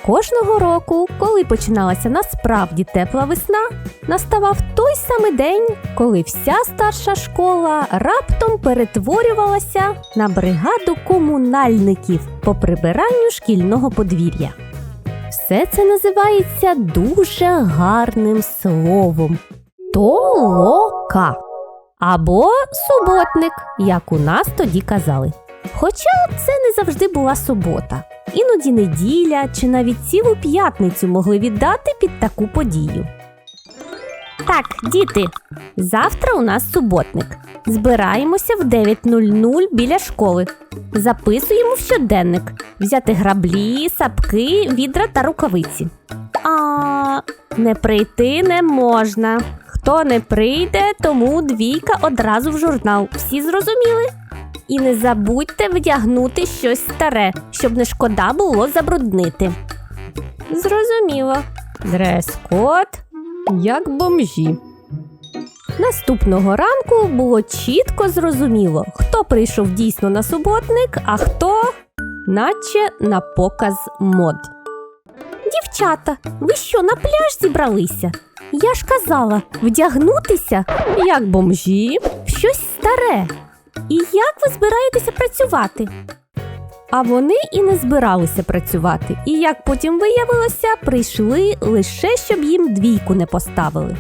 Кожного року, коли починалася насправді тепла весна, наставав той самий день, коли вся старша школа раптом перетворювалася на бригаду комунальників по прибиранню шкільного подвір'я. Все це називається дуже гарним словом – толока або суботник, як у нас тоді казали. Хоча це не завжди була субота. Іноді неділя чи навіть цілу п'ятницю могли віддати під таку подію. Так, діти, завтра у нас суботник. Збираємося в 9:00 біля школи. Записуємо в щоденник. Взяти граблі, сапки, відра та рукавиці. Не прийти не можна. Хто не прийде, тому 2 одразу в журнал. Всі зрозуміли? І не забудьте вдягнути щось старе, щоб не шкода було забруднити. Зрозуміло. Дрес-код як бомжі. Наступного ранку було чітко зрозуміло, хто прийшов дійсно на суботник, а хто наче на показ мод. Дівчата, ви що, на пляж зібралися? Я ж казала, вдягнутися, як бомжі, в щось старе. І як ви збираєтеся працювати? А вони і не збиралися працювати. І як потім виявилося, прийшли лише, щоб їм 2 не поставили.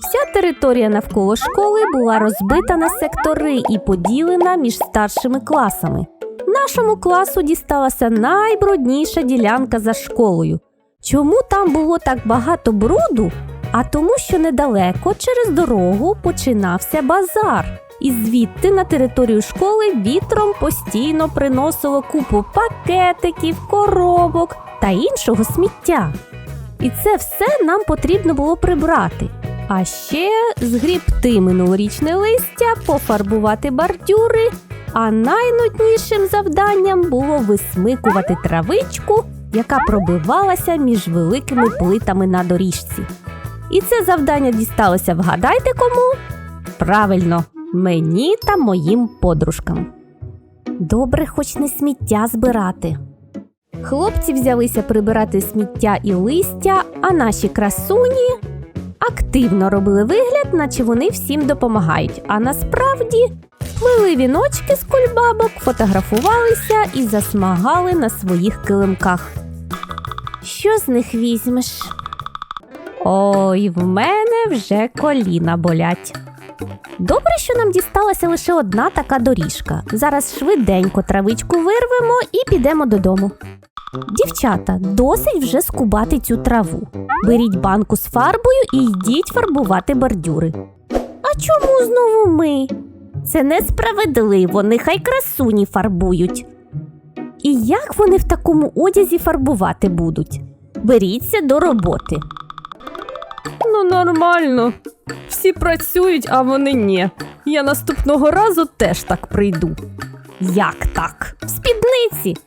Вся територія навколо школи була розбита на сектори і поділена між старшими класами. Нашому класу дісталася найбрудніша ділянка за школою. Чому там було так багато бруду? А тому, що недалеко через дорогу починався базар. І звідти на територію школи вітром постійно приносило купу пакетиків, коробок та іншого сміття. І це все нам потрібно було прибрати. А ще згрібти минулорічне листя, пофарбувати бордюри, а найнуднішим завданням було висмикувати травичку, яка пробивалася між великими плитами на доріжці. І це завдання дісталося, вгадайте кому? Правильно, мені та моїм подружкам. Добре, хоч не сміття збирати. Хлопці взялися прибирати сміття і листя, а наші красуні активно робили вигляд, наче вони всім допомагають, а насправді плели віночки з кульбабок, фотографувалися і засмагали на своїх килимках. Що з них візьмеш? Ой, в мене вже коліна болять. Добре, що нам дісталася лише одна така доріжка. Зараз швиденько травичку вирвемо і підемо додому. Дівчата, досить вже скубати цю траву. Беріть банку з фарбою і йдіть фарбувати бордюри. А чому знову ми? Це несправедливо, нехай красуні фарбують. І як вони в такому одязі фарбувати будуть? Беріться до роботи. Ну нормально. Всі працюють, а вони ні. Я наступного разу теж так прийду. Як так? В спідниці!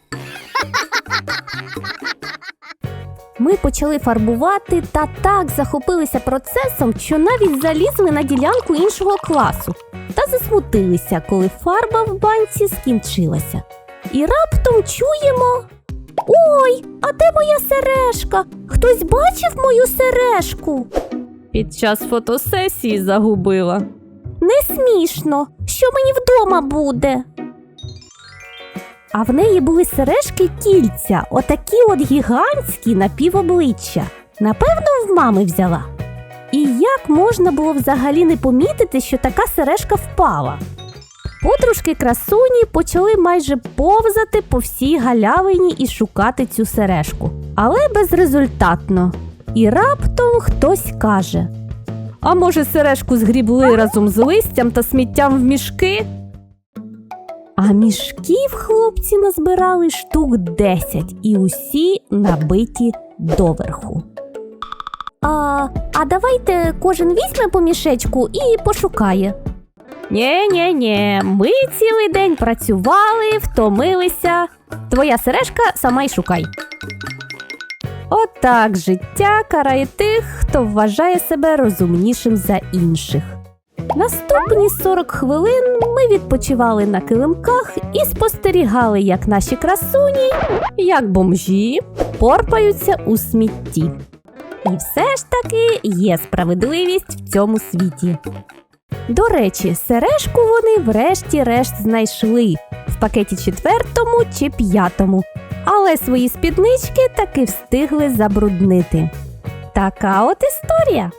Ми почали фарбувати та так захопилися процесом, що навіть залізли на ділянку іншого класу та засмутилися, коли фарба в банці скінчилася. І раптом чуємо: «Ой, а де моя сережка? Хтось бачив мою сережку?» Під час фотосесії загубила. Не смішно. Що мені вдома буде? А в неї були сережки-кільця, отакі от гігантські на півобличчя. Напевно, в мами взяла. І як можна було взагалі не помітити, що така сережка впала? Подружки-красуні почали майже повзати по всій галявині і шукати цю сережку. Але безрезультатно. І раптом хтось каже: «А може, сережку згрібли разом з листям та сміттям в мішки?» А мішків хлопці назбирали штук 10 і усі набиті доверху. А давайте кожен візьме по мішечку і пошукає. Нє-нє-нє, ми цілий день працювали, втомилися. Твоя сережка, сама й шукай. Отак життя карає тих, хто вважає себе розумнішим за інших. Наступні 40 хвилин ми відпочивали на килимках і спостерігали, як наші красуні, як бомжі, порпаються у смітті. І все ж таки є справедливість в цьому світі. До речі, сережку вони врешті-решт знайшли в пакеті 4-му чи 5-му, але свої спіднички таки встигли забруднити. Така от історія.